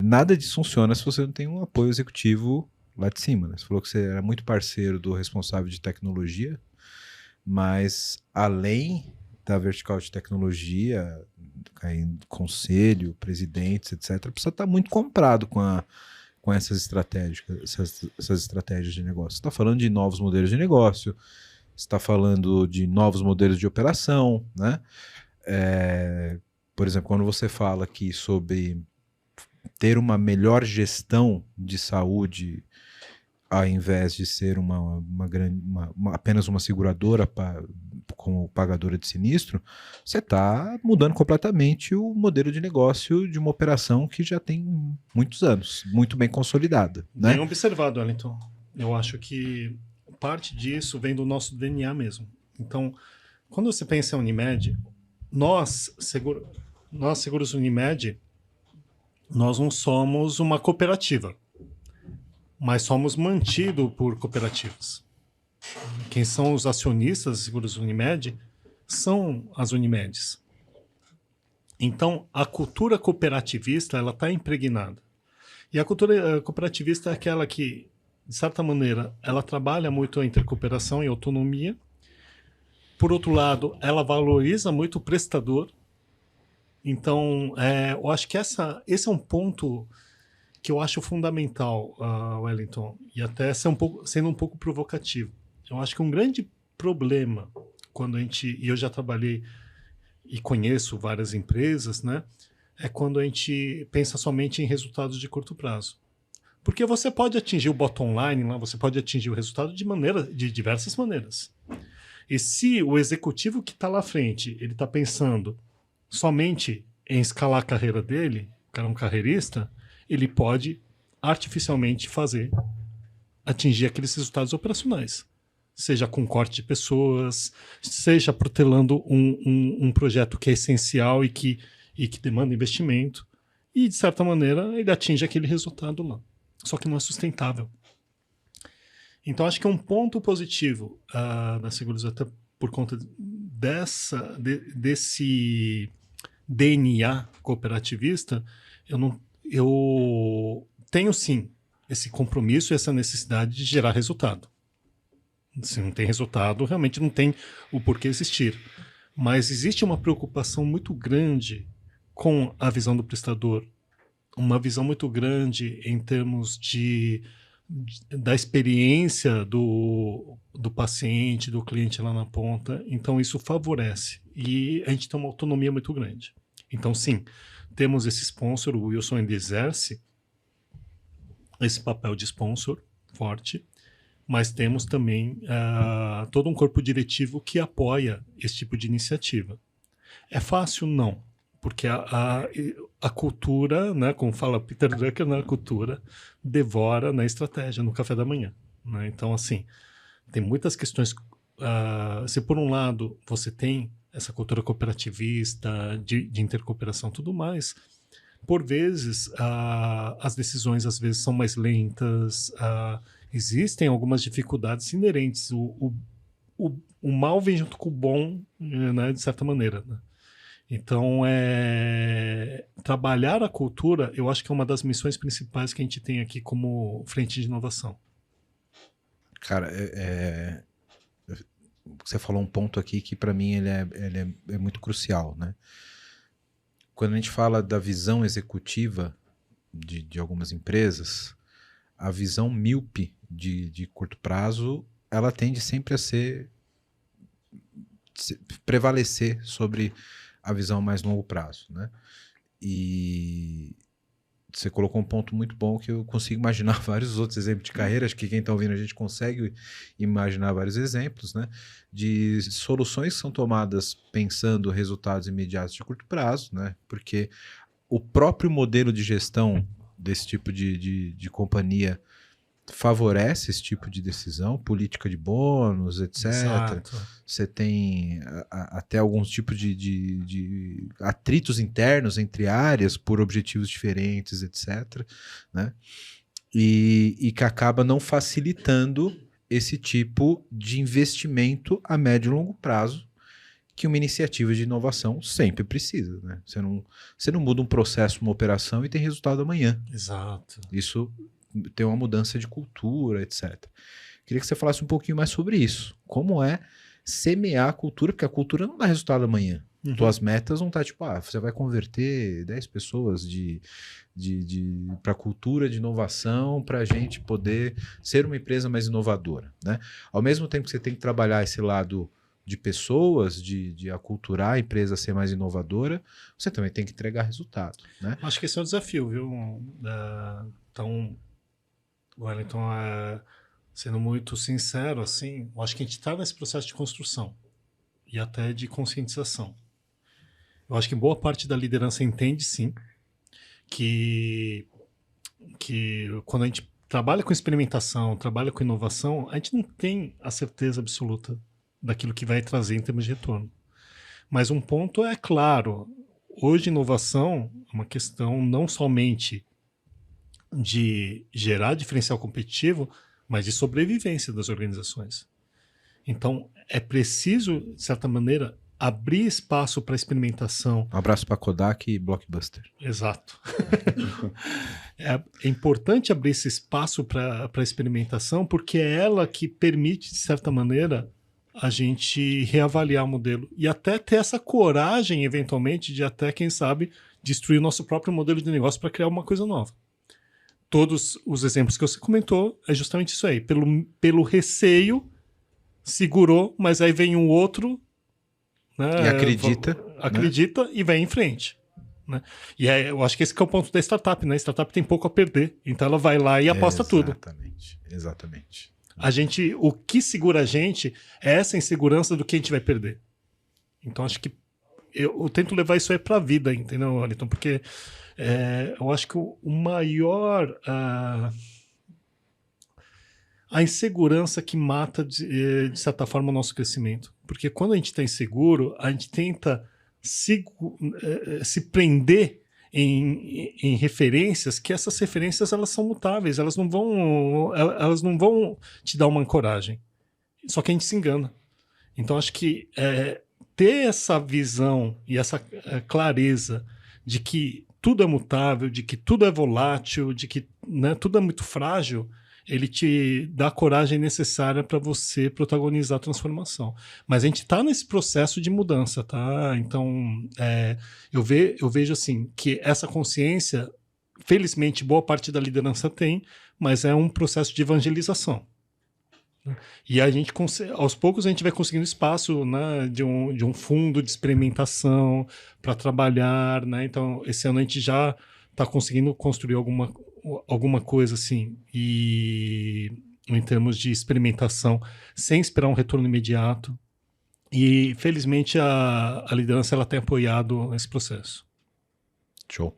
nada disso funciona se você não tem um apoio executivo lá de cima, né? Você falou que você era muito parceiro do responsável de tecnologia, mas além da vertical de tecnologia, aí, conselho, presidentes, etc., precisa estar muito comprado com essas estratégias, essas estratégias de negócio. Você está falando de novos modelos de negócio, você está falando de novos modelos de operação, né? Por exemplo, quando você fala aqui sobre ter uma melhor gestão de saúde ao invés de ser apenas uma seguradora como pagadora de sinistro, você está mudando completamente o modelo de negócio de uma operação que já tem muitos anos, muito bem consolidada. Bem Né? observado, Wellington. Eu acho que parte disso vem do nosso DNA mesmo. Então, quando você pensa em Unimed, nós Seguros Unimed, nós não somos uma cooperativa, mas somos mantidos por cooperativas. Quem são os acionistas de Seguros Unimed são as Unimedes. Então, a cultura cooperativista ela está impregnada. E a cultura cooperativista é aquela que, de certa maneira, ela trabalha muito a intercooperação e autonomia. Por outro lado, ela valoriza muito o prestador. Então, eu acho que esse é um ponto que eu acho fundamental, Wellington, e até sendo um pouco provocativo. Eu acho que um grande problema, e eu já trabalhei e conheço várias empresas, né, é quando a gente pensa somente em resultados de curto prazo. Porque você pode atingir o bottom line, você pode atingir o resultado de diversas maneiras. E se o executivo que está lá à frente, ele está pensando somente em escalar a carreira dele, o cara é um carreirista, ele pode artificialmente atingir aqueles resultados operacionais. Seja com corte de pessoas, seja protelando um projeto que é essencial e que demanda investimento. E, de certa maneira, ele atinge aquele resultado lá. Só que não é sustentável. Então, acho que é um ponto positivo da Seguros, até por conta desse DNA cooperativista, eu tenho sim esse compromisso e essa necessidade de gerar resultado. Se não tem resultado, realmente não tem o porquê existir. Mas existe uma preocupação muito grande com a visão do prestador, uma visão muito grande em termos da experiência do paciente, do cliente lá na ponta. Então, isso favorece. E a gente tem uma autonomia muito grande. Então, sim, temos esse sponsor, o Wilson, ele exerce esse papel de sponsor forte, mas temos também todo um corpo diretivo que apoia esse tipo de iniciativa. É fácil? Não. Porque a cultura, né, como fala Peter Drucker, a cultura devora na estratégia, no café da manhã. Né? Então, assim, tem muitas questões. Se por um lado você tem essa cultura cooperativista, de intercooperação e tudo mais, por vezes as decisões às vezes são mais lentas, existem algumas dificuldades inerentes. O mal vem junto com o bom, né, de certa maneira. Né? Então, trabalhar a cultura, eu acho que é uma das missões principais que a gente tem aqui como frente de inovação. Cara, você falou um ponto aqui que para mim ele é muito crucial, né? Quando a gente fala da visão executiva de algumas empresas, a visão míope de curto prazo, ela tende sempre prevalecer sobre a visão mais longo prazo, né? E você colocou um ponto muito bom que eu consigo imaginar vários outros exemplos de carreira, acho que quem está ouvindo a gente consegue imaginar vários exemplos, né, de soluções que são tomadas pensando resultados imediatos de curto prazo, né, porque o próprio modelo de gestão desse tipo de companhia favorece esse tipo de decisão, política de bônus, etc. Exato. Você tem até alguns tipos de atritos internos entre áreas por objetivos diferentes, etc. Né? E que acaba não facilitando esse tipo de investimento a médio e longo prazo, que uma iniciativa de inovação sempre precisa, né? Você não muda um processo, uma operação e tem resultado amanhã. Exato. Isso tem uma mudança de cultura, etc. Queria que você falasse um pouquinho mais sobre isso. Como é semear a cultura, porque a cultura não dá resultado amanhã. Tuas metas não tá tipo, você vai converter 10 pessoas para cultura de inovação para a gente poder ser uma empresa mais inovadora, né? Ao mesmo tempo que você tem que trabalhar esse lado de pessoas, de aculturar a empresa a ser mais inovadora, você também tem que entregar resultado, né? Acho que esse é o desafio, viu? Então, Wellington, sendo muito sincero, assim, eu acho que a gente está nesse processo de construção e até de conscientização. Eu acho que boa parte da liderança entende, sim, que quando a gente trabalha com experimentação, trabalha com inovação, a gente não tem a certeza absoluta daquilo que vai trazer em termos de retorno. Mas um ponto é claro, hoje inovação é uma questão não somente de gerar diferencial competitivo, mas de sobrevivência das organizações. Então, é preciso, de certa maneira, abrir espaço para experimentação. Um abraço para Kodak e Blockbuster. Exato. É importante abrir esse espaço para experimentação, porque é ela que permite, de certa maneira, a gente reavaliar o modelo e até ter essa coragem, eventualmente, de até, quem sabe, destruir o nosso próprio modelo de negócio para criar uma coisa nova. Todos os exemplos que você comentou é justamente isso aí. Pelo receio, segurou, mas aí vem um outro, né, e acredita, né? E vai em frente. Né? E eu acho que esse que é o ponto da startup, né? A startup tem pouco a perder, então ela vai lá e aposta tudo. Exatamente. O que segura a gente é essa insegurança do que a gente vai perder. Então acho que eu tento levar isso aí para a vida, entendeu, Wellington? Porque eu acho que o maior... a insegurança que mata, de certa forma, o nosso crescimento. Porque quando a gente está inseguro, a gente tenta se prender em referências, que essas referências elas são mutáveis, elas não vão te dar uma ancoragem. Só que a gente se engana. Então, acho que ter essa visão e essa clareza de que tudo é mutável, de que tudo é volátil, de que, né, tudo é muito frágil, ele te dá a coragem necessária para você protagonizar a transformação. Mas a gente está nesse processo de mudança, tá? Então, eu vejo assim, que essa consciência, felizmente, boa parte da liderança tem, mas é um processo de evangelização. E a gente, aos poucos, a gente vai conseguindo espaço, né, de um fundo de experimentação para trabalhar, né? Então, esse ano a gente já está conseguindo construir alguma coisa assim, e em termos de experimentação, sem esperar um retorno imediato. E, felizmente, a liderança ela tem apoiado esse processo. Show.